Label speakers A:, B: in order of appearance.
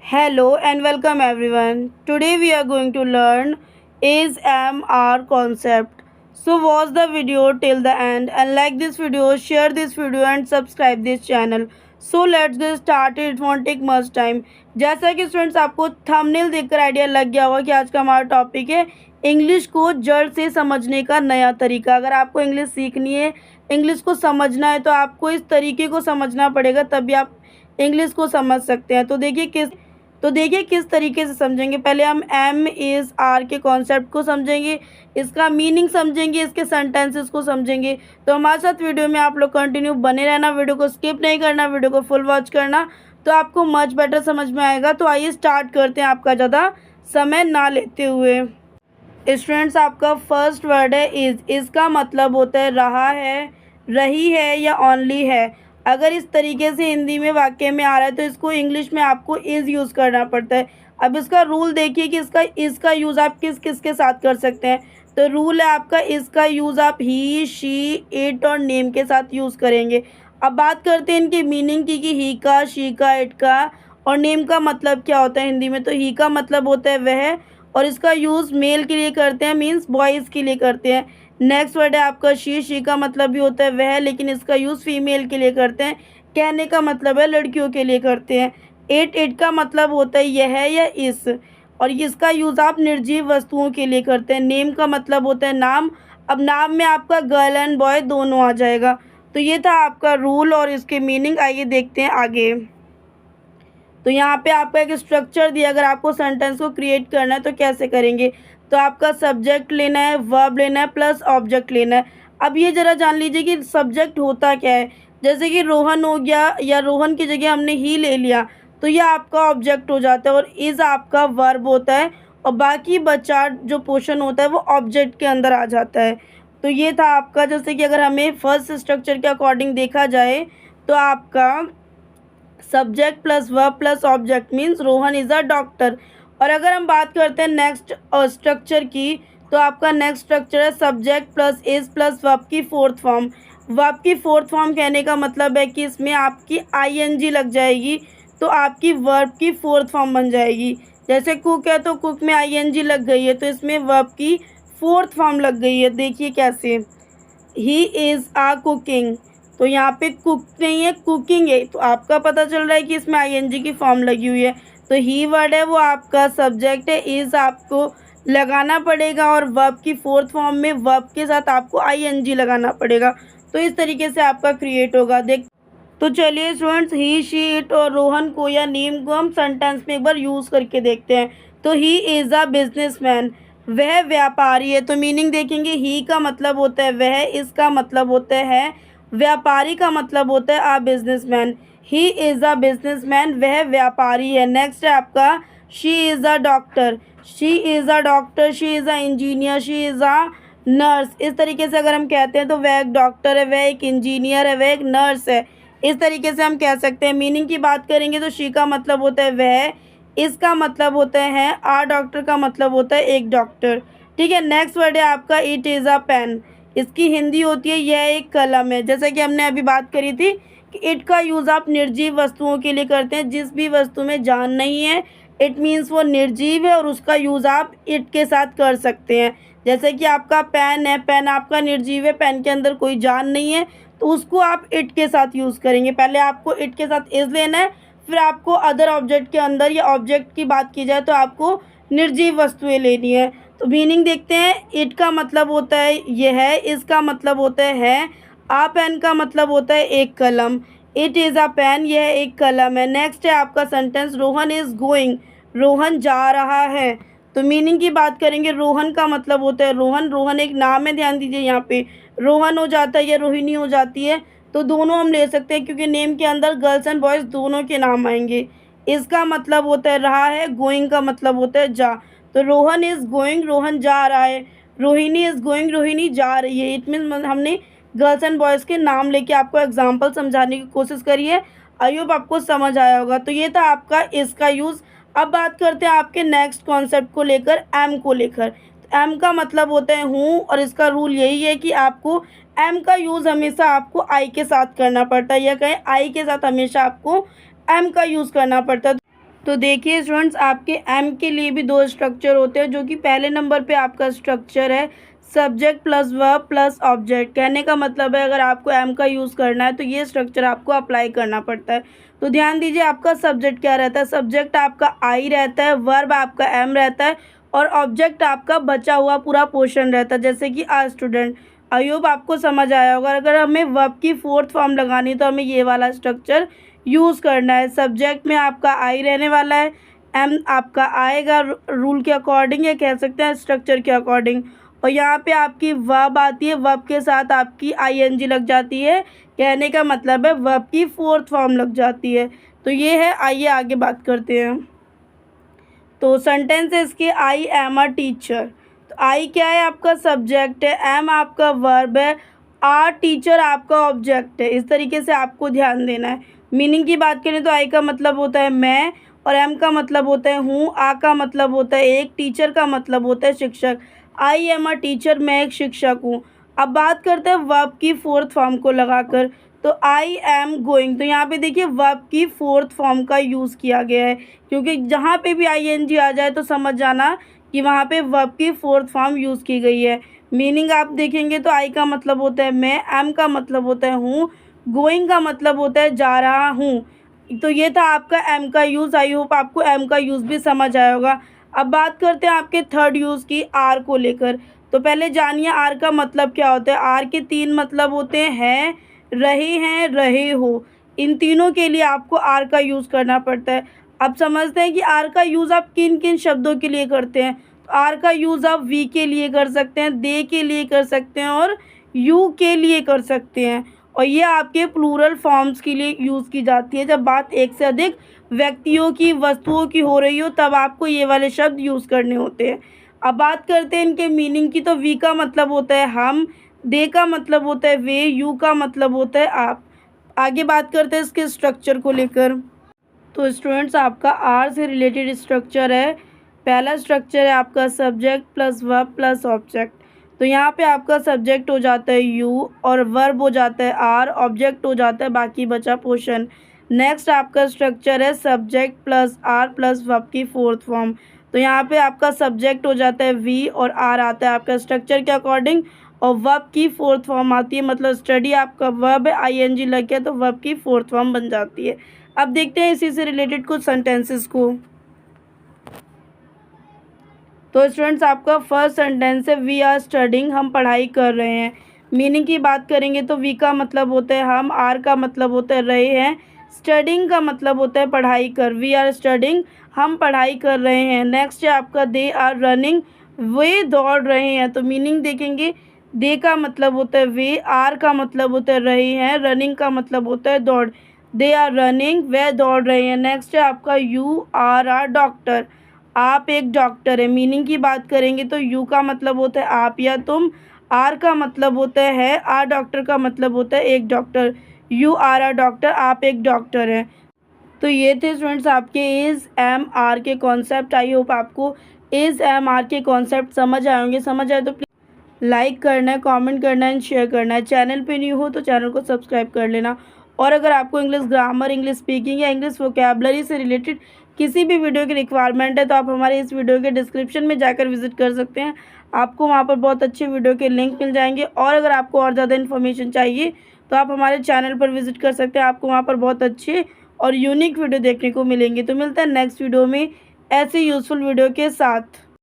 A: Hello and welcome everyone. Today we are going to learn is am are concept. So watch the video till the end and like this video, share this video and subscribe this channel. So let's get started. It won't take much time. जैसा कि students आपको thumbnail देखकर idea लग गया होगा कि आज का हमारा टॉपिक है इंग्लिश को जड़ से समझने का नया तरीका। अगर आपको इंग्लिश सीखनी है, इंग्लिश को समझना है तो आपको इस तरीके को समझना पड़ेगा, तभी आप इंग्लिश को समझ सकते हैं। तो देखिए किस तरीके से समझेंगे। पहले हम एम इज़ आर के कॉन्सेप्ट को समझेंगे, इसका मीनिंग समझेंगे, इसके सेंटेंसेस को समझेंगे। तो हमारे साथ वीडियो में आप लोग कंटिन्यू बने रहना, वीडियो को स्किप नहीं करना, वीडियो को फुल वॉच करना, तो आपको मच बेटर समझ में आएगा। तो आइए स्टार्ट करते हैं आपका ज़्यादा समय ना लेते हुए। स्टूडेंट्स, आपका फर्स्ट वर्ड है इज़। इसका मतलब होता है रहा है, रही है या ओनली है। अगर इस तरीके से हिंदी में वाक्य में आ रहा है तो इसको इंग्लिश में आपको इज़ यूज़ करना पड़ता है। अब इसका रूल देखिए कि इसका यूज़ आप किस किस के साथ कर सकते हैं। तो रूल है आपका, इसका यूज़ आप ही, शी, इट और नेम के साथ यूज़ करेंगे। अब बात करते हैं इनकी मीनिंग की कि ही का, शी का, इट का और नेम का मतलब क्या होता है हिंदी में। तो ही का मतलब होता है वह, और इसका यूज़ मेल के लिए करते हैं, मीन्स बॉयज़ के लिए करते हैं। नेक्स्ट वर्ड है आपका शी का मतलब भी होता है वह, लेकिन इसका यूज़ फीमेल के लिए करते हैं। कहने का मतलब है लड़कियों के लिए करते हैं। इट का मतलब होता है यह या इस, और इसका यूज़ आप निर्जीव वस्तुओं के लिए करते हैं। नेम का मतलब होता है नाम। अब नाम में आपका गर्ल एंड बॉय दोनों आ जाएगा। तो ये था आपका रूल और इसके मीनिंग। आइए देखते हैं आगे। तो यहाँ पे आपका एक स्ट्रक्चर दिया, अगर आपको सेंटेंस को क्रिएट करना है तो कैसे करेंगे। तो आपका सब्जेक्ट लेना है, वर्ब लेना है, प्लस ऑब्जेक्ट लेना है। अब ये ज़रा जान लीजिए कि सब्जेक्ट होता क्या है। जैसे कि रोहन हो गया, या रोहन की जगह हमने ही ले लिया तो ये आपका ऑब्जेक्ट हो जाता है, और इज़ आपका वर्ब होता है, और बाकी बचा जो पोर्शन होता है वो ऑब्जेक्ट के अंदर आ जाता है। तो ये था आपका, जैसे कि अगर हमें फर्स्ट स्ट्रक्चर के अकॉर्डिंग देखा जाए तो आपका subject plus verb plus object means Rohan is a doctor. और अगर हम बात करते हैं नेक्स्ट स्ट्रक्चर की, तो आपका नेक्स्ट स्ट्रक्चर है subject plus is plus verb की फोर्थ फॉर्म। वर्ब की फोर्थ फॉर्म कहने का मतलब है कि इसमें आपकी आईएनजी लग जाएगी, तो आपकी वर्ब की फोर्थ फॉर्म बन जाएगी। जैसे कुक है तो कुक में आईएनजी लग गई है, तो इसमें वर्ब की फोर्थ फॉर्म लग गई है। देखिए कैसे, ही इज़ आ कुकिंग, तो यहाँ पे कुक नहीं है, कुकिंग है, तो आपका पता चल रहा है कि इसमें आईएनजी की फॉर्म लगी हुई है। तो ही वर्ड है वो आपका सब्जेक्ट है, इज़ आपको लगाना पड़ेगा, और वर्ब की फोर्थ फॉर्म में वर्ब के साथ आपको आईएनजी लगाना पड़ेगा। तो इस तरीके से आपका क्रिएट होगा। तो चलिए स्टूडेंट्स, ही, शी, इट और रोहन को या नेम को हम सेंटेंस में एक बार यूज़ करके देखते हैं। तो ही इज़ अ बिजनेसमैन, वह व्यापारी है। तो मीनिंग देखेंगे, ही का मतलब होता है वह, इसका मतलब होता है व्यापारी का मतलब होता है a businessman. He is a businessman, वह व्यापारी है। नेक्स्ट है आपका she is a doctor, she is a doctor, she is a engineer, she is a nurse. इस तरीके से अगर हम कहते हैं तो वह एक डॉक्टर है, वह एक इंजीनियर है, वह एक नर्स है। इस तरीके से हम कह सकते हैं। मीनिंग की बात करेंगे तो शी का मतलब होता है वह, इसका मतलब होता है आ, डॉक्टर का मतलब होता है एक डॉक्टर। ठीक है। नेक्स्ट वर्ड है आपका इट इज़ अ पेन, इसकी हिंदी होती है यह एक कलम है। जैसा कि हमने अभी बात करी थी कि इट का यूज़ आप निर्जीव वस्तुओं के लिए करते हैं। जिस भी वस्तु में जान नहीं है, इट मीन्स वो निर्जीव है, और उसका यूज़ आप इट के साथ कर सकते हैं। जैसे कि आपका पेन है, पेन आपका निर्जीव है, पेन के अंदर कोई जान नहीं है, तो उसको आप इट के साथ यूज़ करेंगे। पहले आपको इट के साथ इज़ लेना है, फिर आपको अदर ऑब्जेक्ट के अंदर, या ऑब्जेक्ट की बात की जाए तो आपको निर्जीव वस्तुएं लेनी है। तो मीनिंग देखते हैं, इट का मतलब होता है यह है, इसका मतलब होता है आ, पेन का मतलब होता है एक कलम। इट इज़ अ पेन, यह एक कलम है। नेक्स्ट है आपका sentence Rohan is going, Rohan जा रहा है। तो मीनिंग की बात करेंगे, रोहन का मतलब होता है रोहन, रोहन एक नाम है, ध्यान दीजिए यहाँ पे रोहन हो जाता है या रोहिणी हो जाती है, तो दोनों हम ले सकते हैं क्योंकि नेम के अंदर गर्ल्स एंड बॉयज़ दोनों के नाम आएंगे। इसका मतलब होता है रहा है, गोइंग का मतलब होता है जा। तो रोहन इज़ गोइंग, रोहन जा रहा है। रोहिणी इज़ गोइंग, रोहिणी जा रही है। इट मीन्स हमने गर्ल्स एंड बॉयज़ के नाम लेके आपको एग्जाम्पल समझाने की कोशिश करी है। आई होप आपको समझ आया होगा। तो ये था आपका इसका यूज़। अब बात करते हैं आपके नेक्स्ट कॉन्सेप्ट को लेकर, एम को लेकर। एम का मतलब होता है हूँ, और इसका रूल यही है कि आपको एम का यूज़ हमेशा आपको आई के साथ करना पड़ता है, या कहें आई के साथ हमेशा आपको एम का यूज़ करना पड़ता है। तो देखिए स्टूडेंट्स, आपके एम के लिए भी दो स्ट्रक्चर होते हैं, जो कि पहले नंबर पे आपका स्ट्रक्चर है subject plus verb plus object. कहने का मतलब है अगर आपको एम का यूज़ करना है तो ये स्ट्रक्चर आपको अप्लाई करना पड़ता है। तो ध्यान दीजिए, आपका सब्जेक्ट क्या रहता है? सब्जेक्ट आपका आई रहता है, वर्ब आपका एम रहता है और ऑब्जेक्ट आपका बचा हुआ पूरा पोर्शन रहता है, जैसे कि आ स्टूडेंट। आई होप आपको समझ आया होगा। अगर हमें वर्ब की फोर्थ फॉर्म लगानी है तो हमें ये वाला स्ट्रक्चर यूज़ करना है। सब्जेक्ट में आपका आई रहने वाला है, एम आपका आएगा रूल के अकॉर्डिंग या कह सकते हैं स्ट्रक्चर के अकॉर्डिंग, और यहाँ पे आपकी वर्ब आती है, वर्ब के साथ आपकी आईएनजी लग जाती है। कहने का मतलब है वर्ब की फोर्थ फॉर्म लग जाती है। तो ये है, आइए आगे बात करते हैं। तो सेंटेंस है इसके, आई एम अ टीचर। तो आई क्या है? आपका सब्जेक्ट है, एम आपका वर्ब है, आर टीचर आपका ऑब्जेक्ट है। इस तरीके से आपको ध्यान देना है। मीनिंग की बात करें तो आई का मतलब होता है मैं, और एम का मतलब होता है हूँ, आ का मतलब होता है एक, टीचर का मतलब होता है शिक्षक। आई एम अ टीचर, मैं एक शिक्षक हूँ। अब बात करते हैं वर्ब की फोर्थ फॉर्म को लगाकर। तो आई एम गोइंग, तो यहाँ पे देखिए वर्ब की फोर्थ फॉर्म का यूज़ किया गया है, क्योंकि जहाँ पे भी आईएनजी आ जाए तो समझ जाना कि वहाँ पे वर्ब की फोर्थ फॉर्म यूज़ की गई है। मीनिंग आप देखेंगे तो आई का मतलब होता है मैं, एम का मतलब होता है हूँ, गोइंग का मतलब होता है जा रहा हूँ। तो ये था आपका एम का यूज़। आई होप आपको एम का यूज़ भी समझ आया होगा। अब बात करते हैं आपके थर्ड यूज़ की, आर को लेकर। तो पहले जानिए आर का मतलब क्या होता है। आर के तीन मतलब होते हैं हैं, रहे हो। इन तीनों के लिए आपको आर का यूज़ करना पड़ता है। अब समझते हैं कि आर का यूज़ आप किन किन शब्दों के लिए करते हैं। तो आर का यूज़ आप वी के लिए कर सकते हैं, दे के लिए कर सकते हैं और यू के लिए कर सकते हैं। और ये आपके प्लूरल फॉर्म्स के लिए यूज़ की जाती है। जब बात एक से अधिक व्यक्तियों की, वस्तुओं की हो रही हो, तब आपको ये वाले शब्द यूज़ करने होते हैं। अब बात करते हैं इनके मीनिंग की। तो वी का मतलब होता है हम, दे का मतलब होता है वे, यू का मतलब होता है आप। आगे बात करते हैं इसके स्ट्रक्चर को लेकर। तो स्टूडेंट्स, आपका आर से रिलेटेड स्ट्रक्चर है। पहला स्ट्रक्चर है आपका subject plus verb plus object. तो यहाँ पे आपका सब्जेक्ट हो जाता है यू और वर्ब हो जाता है आर, ऑब्जेक्ट हो जाता है बाकी बचा पोर्शन। नेक्स्ट आपका स्ट्रक्चर है subject plus are plus verb की फोर्थ फॉर्म। तो यहाँ पे आपका सब्जेक्ट हो जाता है वी और आर आता है आपका स्ट्रक्चर के अकॉर्डिंग, और वर्ब की फोर्थ फॉर्म आती है, मतलब स्टडी आपका वर्ब है, आईएनजी लग गया तो वर्ब की फोर्थ फॉर्म बन जाती है। अब देखते हैं इसी से रिलेटेड कुछ सेंटेंसेस को। तो स्टूडेंट्स, आपका फर्स्ट सेंटेंस है वी आर स्टडिंग, हम पढ़ाई कर रहे हैं। मीनिंग की बात करेंगे तो वी का मतलब होता है हम, आर का मतलब होता है रहे हैं, स्टडिंग का मतलब होता है पढ़ाई कर। वी आर स्टडिंग, हम पढ़ाई कर रहे हैं। नेक्स्ट है आपका दे आर रनिंग, वे दौड़ रहे हैं। तो मीनिंग देखेंगे, दे का मतलब होता है वे, आर का मतलब होता है रहे हैं, रनिंग का मतलब होता है दौड़। दे आर रनिंग, वे दौड़ रहे हैं। नेक्स्ट है आपका यू आर डॉक्टर, आप एक डॉक्टर है। मीनिंग की बात करेंगे तो यू का मतलब होता है आप या तुम, आर का मतलब होता है आर, डॉक्टर का मतलब होता है एक doctor. You are a doctor, आप एक डॉक्टर हैं। तो ये थे स्टूडेंट्स आपके इज़ एम आर के कॉन्सेप्ट। आई होप आपको इज़ एम आर के कॉन्सेप्ट समझ आए होंगे। समझ आए तो प्लीज़ लाइक करना है, कमेंट करना है एंड शेयर करना है। चैनल पे न्यू हो तो चैनल को सब्सक्राइब कर लेना। और अगर आपको इंग्लिश ग्रामर, इंग्लिश स्पीकिंग या इंग्लिश वोकैबलरी से रिलेटेड किसी भी वीडियो की रिक्वायरमेंट है तो आप हमारे इस वीडियो के डिस्क्रिप्शन में जाकर विजिट कर सकते हैं। आपको वहाँ पर बहुत अच्छे वीडियो के लिंक मिल जाएंगे। और अगर आपको और ज़्यादा इन्फॉर्मेशन चाहिए तो आप हमारे चैनल पर विजिट कर सकते हैं। आपको वहाँ पर बहुत अच्छे और यूनिक वीडियो देखने को मिलेंगे। तो मिलता है नेक्स्ट वीडियो में ऐसे यूज़फुल वीडियो के साथ।